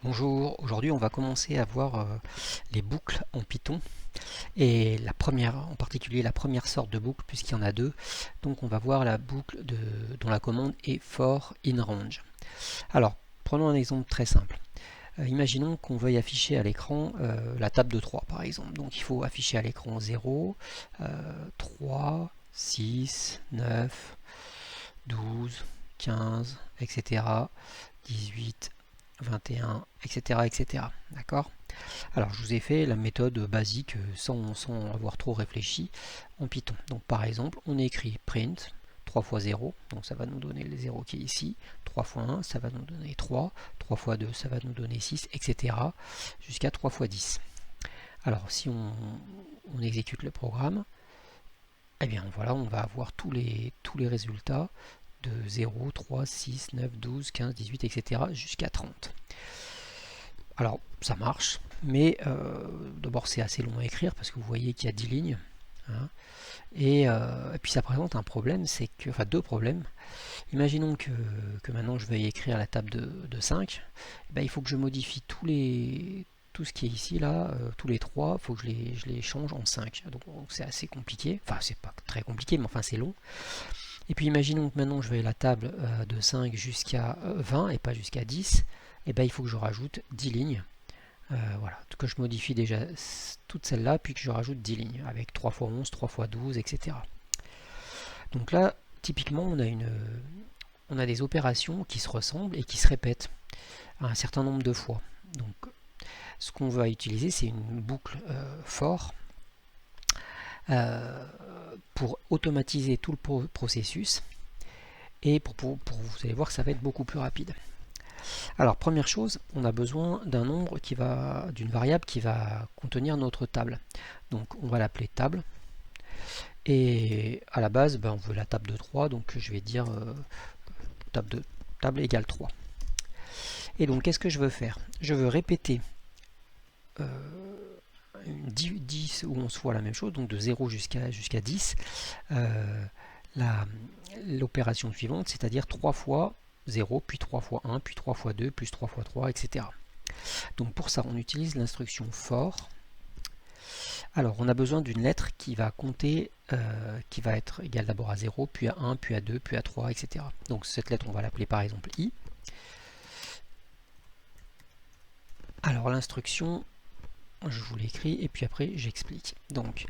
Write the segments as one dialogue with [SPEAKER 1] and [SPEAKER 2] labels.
[SPEAKER 1] Bonjour, aujourd'hui on va commencer à voir les boucles en Python et la première, en particulier la première sorte de boucle puisqu'il y en a deux. Donc on va voir la boucle dont la commande est for in range. Alors prenons un exemple très simple. Imaginons qu'on veuille afficher à l'écran la table de 3 par exemple. Donc il faut afficher à l'écran 0, 3, 6, 9, 12, 15, etc. 18, 21, etc. etc. D'accord? Alors je vous ai fait la méthode basique sans avoir trop réfléchi en Python. Donc par exemple, on écrit print 3 fois 0, donc ça va nous donner le 0 qui est ici, 3 fois 1, ça va nous donner 3, 3 fois 2, ça va nous donner 6, etc. jusqu'à 3 fois 10. Alors si on exécute le programme, eh bien voilà, on va avoir tous les résultats de 0, 3, 6, 9, 12, 15, 18, etc. jusqu'à 30. Alors ça marche, mais d'abord c'est assez long à écrire parce que vous voyez qu'il y a 10 lignes. Hein, et puis ça présente un problème, c'est que, enfin deux problèmes. Imaginons que maintenant je veuille écrire la table de 5, ben, il faut que je modifie tout ce qui est ici, là, tous les 3, il faut que je les change en 5. Donc c'est assez compliqué, enfin c'est pas très compliqué, mais enfin c'est long. Et puis imaginons que maintenant je veuille la table de 5 jusqu'à 20 et pas jusqu'à 10, et ben, il faut que je rajoute 10 lignes. Voilà, que je modifie déjà toute celle-là, puis que je rajoute 10 lignes, avec 3 fois 11, 3 fois 12, etc. Donc là, typiquement, on a des opérations qui se ressemblent et qui se répètent un certain nombre de fois. Donc ce qu'on va utiliser, c'est une boucle for pour automatiser tout le processus et vous allez voir que ça va être beaucoup plus rapide. Alors première chose, on a besoin d'un nombre d'une variable qui va contenir notre table. Donc on va l'appeler table. Et à la base, on veut la table de 3, donc je vais dire table égale 3. Et donc qu'est-ce que je veux faire? Je veux répéter 10 ou 11 fois la même chose, donc de 0 jusqu'à 10, l'opération suivante, c'est-à-dire 3 fois 0, puis 3 fois 1, puis 3 fois 2, plus 3 fois 3, etc. Donc pour ça, on utilise l'instruction for. Alors, on a besoin d'une lettre qui va compter, qui va être égale d'abord à 0, puis à 1, puis à 2, puis à 3, etc. Donc cette lettre, on va l'appeler par exemple i. Alors l'instruction, je vous l'écris et puis après j'explique. Donc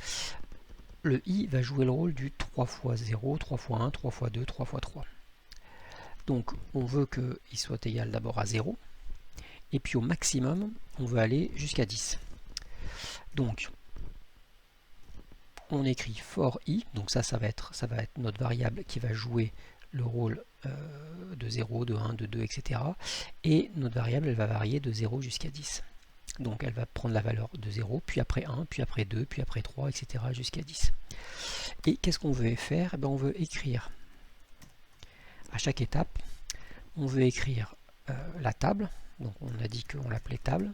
[SPEAKER 1] le i va jouer le rôle du 3 fois 0, 3 fois 1, 3 fois 2, 3 fois 3. Donc on veut qu'il soit égal d'abord à 0, et puis au maximum, on veut aller jusqu'à 10. Donc on écrit for i, donc ça va être notre variable qui va jouer le rôle de 0, de 1, de 2, etc. Et notre variable, elle va varier de 0 jusqu'à 10. Donc elle va prendre la valeur de 0, puis après 1, puis après 2, puis après 3, etc. jusqu'à 10. Et qu'est-ce qu'on veut faire? On veut écrire à chaque étape, on veut écrire la table, donc on a dit qu'on l'appelait table,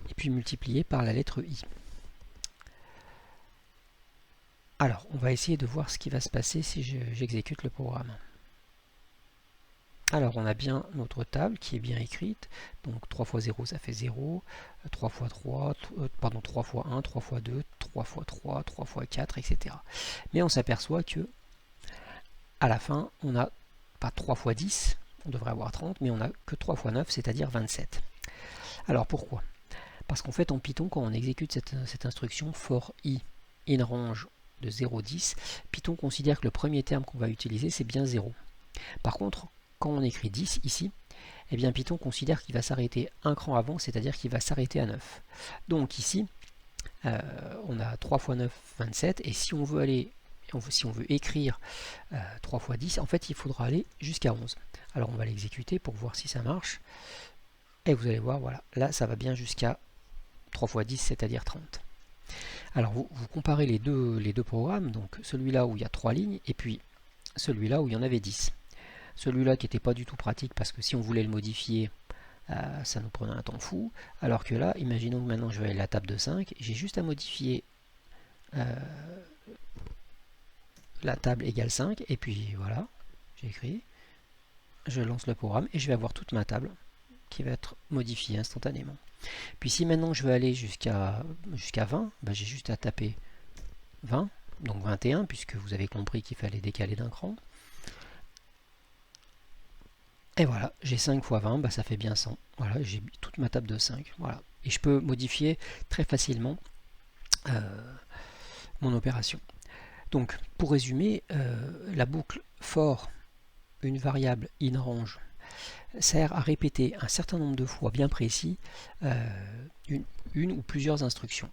[SPEAKER 1] et puis multiplier par la lettre i. Alors, on va essayer de voir ce qui va se passer si j'exécute le programme. Alors, on a bien notre table qui est bien écrite. Donc, 3 fois 0, ça fait 0. 3 fois 3, pardon, 3 fois 1, 3 fois 2, 3 fois 3, 3 fois 4, etc. Mais on s'aperçoit que à la fin, on n'a pas 3 fois 10, on devrait avoir 30, mais on n'a que 3 fois 9, c'est-à-dire 27. Alors, pourquoi? Parce qu'en fait, en Python, quand on exécute cette instruction for i in range de 0,10, Python considère que le premier terme qu'on va utiliser, c'est bien 0. Par contre, quand on écrit 10 ici, eh bien Python considère qu'il va s'arrêter un cran avant, c'est-à-dire qu'il va s'arrêter à 9. Donc ici, on a 3 fois 9, 27, et si on veut aller, si on veut écrire 3 fois 10, en fait il faudra aller jusqu'à 11. Alors on va l'exécuter pour voir si ça marche, et vous allez voir, voilà, là ça va bien jusqu'à 3 fois 10, c'est-à-dire 30. Alors vous comparez les deux programmes, donc celui-là où il y a 3 lignes, et puis celui-là où il y en avait 10. Celui-là qui n'était pas du tout pratique parce que si on voulait le modifier, ça nous prenait un temps fou. Alors que là, imaginons que maintenant je vais à la table de 5, j'ai juste à modifier la table égale 5, et puis voilà, j'ai écrit, je lance le programme et je vais avoir toute ma table qui va être modifié instantanément. Puis si maintenant je veux aller jusqu'à 20, bah, j'ai juste à taper 20, donc 21, puisque vous avez compris qu'il fallait décaler d'un cran. Et voilà, j'ai 5 fois 20, bah, ça fait bien 100. Voilà, j'ai toute ma table de 5. Voilà. Et je peux modifier très facilement mon opération. Donc, pour résumer, la boucle for une variable inRange sert à répéter un certain nombre de fois bien précis une ou plusieurs instructions.